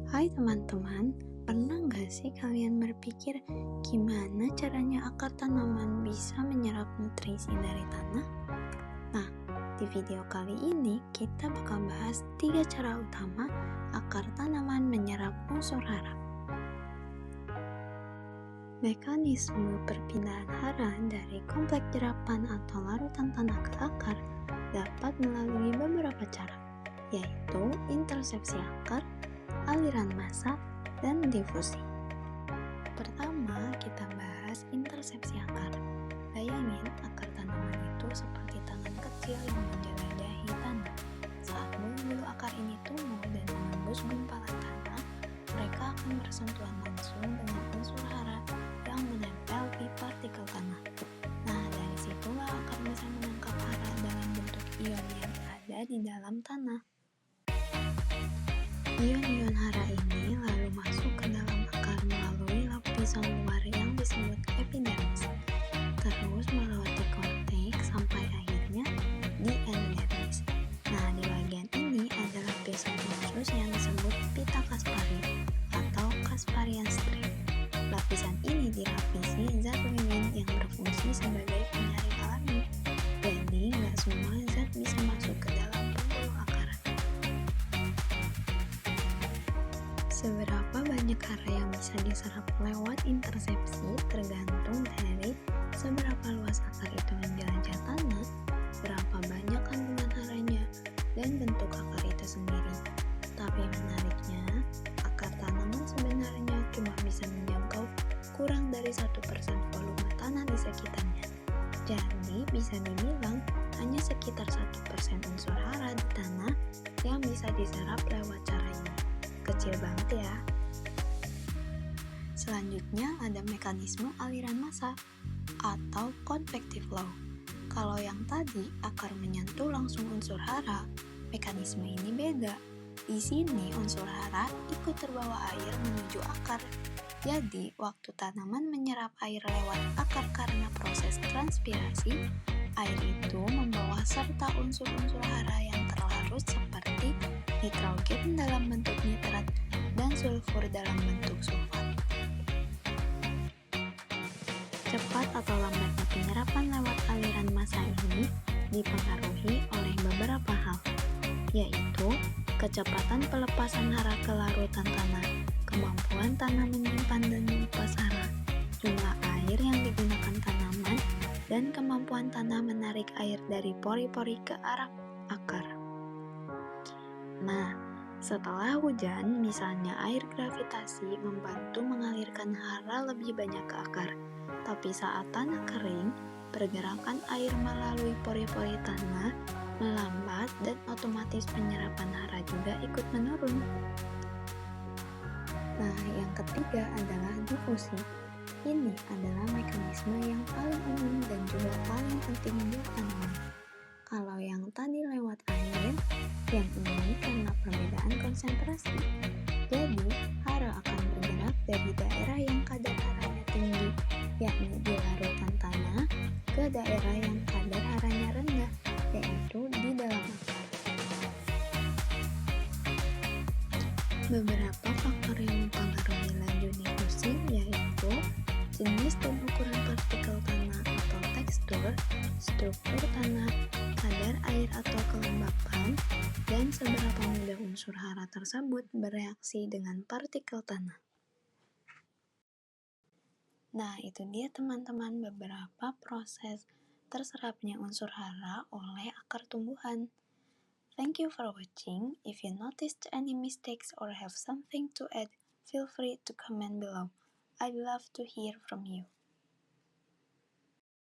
Hai teman-teman, pernah nggak sih kalian berpikir gimana caranya akar tanaman bisa menyerap nutrisi dari tanah? Nah, di video kali ini kita bakal bahas 3 cara utama akar tanaman menyerap unsur hara. Mekanisme perpindahan hara dari kompleks jerapan atau larutan tanah ke akar dapat melalui beberapa cara, yaitu intersepsi akar, aliran massa, dan difusi. Pertama, kita bahas intersepsi akar. Bayangin akar tanaman itu seperti tangan kecil yang menjelajahi tanah. Saat bulu-bulu akar ini tumbuh dan menembus gumpalan tanah, mereka akan bersentuhan langsung dengan unsur hara yang menempel di partikel tanah. Nah, dari situlah akar bisa menangkap hara dalam bentuk ion yang ada di dalam tanah. Ion-ion hara ini lalu masuk ke dalam akar melalui lapisan luar yang disebut epidermis, terus melewati korteks sampai akhirnya di endodermis. Nah, di bagian ini ada lapisan khusus yang disebut pita Kaspari atau Kasparian strip. Lapisan ini dilapisi zat lilin yang berfungsi sebagai penyaring alami, jadi nggak semua zat bisa masuk ke dalam pembuluh akar. Seberapa banyak hara yang bisa diserap lewat intersepsi tergantung dari seberapa luas akar itu menjelajah tanah, berapa banyak kandungan haranya, dan bentuk akar itu sendiri. Tapi menariknya, akar tanaman sebenarnya cuma bisa menjangkau kurang dari 1% volume tanah di sekitarnya. Jadi bisa dibilang hanya sekitar 1% unsur hara di tanah yang bisa diserap lewat cara ini. Kecil banget ya. Selanjutnya ada mekanisme aliran massa atau convective flow. Kalau yang tadi akar menyentuh langsung unsur hara, mekanisme ini beda. Di sini unsur hara ikut terbawa air menuju akar. Jadi, waktu tanaman menyerap air lewat akar karena proses transpirasi, air itu membawa serta unsur-unsur hara yang terlarut seperti nitrogen dalam bentuk nitrat dan sulfur dalam bentuk sulfat. Cepat atau lambatnya penyerapan lewat aliran massa ini dipengaruhi oleh beberapa hal, yaitu kecepatan pelepasan hara ke larutan tanah, kemampuan tanah menyimpan dan melepas hara, jumlah air yang digunakan tanaman, dan kemampuan tanah menarik air dari pori-pori ke arah akar. Nah, setelah hujan, misalnya air gravitasi membantu mengalirkan hara lebih banyak ke akar. Tapi saat tanah kering, pergerakan air melalui pori-pori tanah melambat dan otomatis penyerapan hara juga ikut menurun. Nah, yang ketiga adalah difusi. Ini adalah mekanisme yang paling umum dan juga paling penting buat tanaman. Kalau yang tadi lewat air, yang ini karena perbedaan konsentrasi. Jadi, hara akan bergerak dari daerah yang kadar haranya tinggi, yakni di larutan tanah, ke daerah yang kadar haranya rendah, yaitu di dalam akar. Beberapa faktor yang mempengaruhi laju difusi yaitu jenis dan ukuran partikel tanah atau tekstur, struktur tanah, kadar air atau kelembapan, dan seberapa mudah unsur hara tersebut bereaksi dengan partikel tanah. Nah, itu dia teman-teman beberapa proses terserapnya unsur hara oleh akar tumbuhan. Thank you for watching. If you noticed any mistakes or have something to add, feel free to comment below. I'd love to hear from you.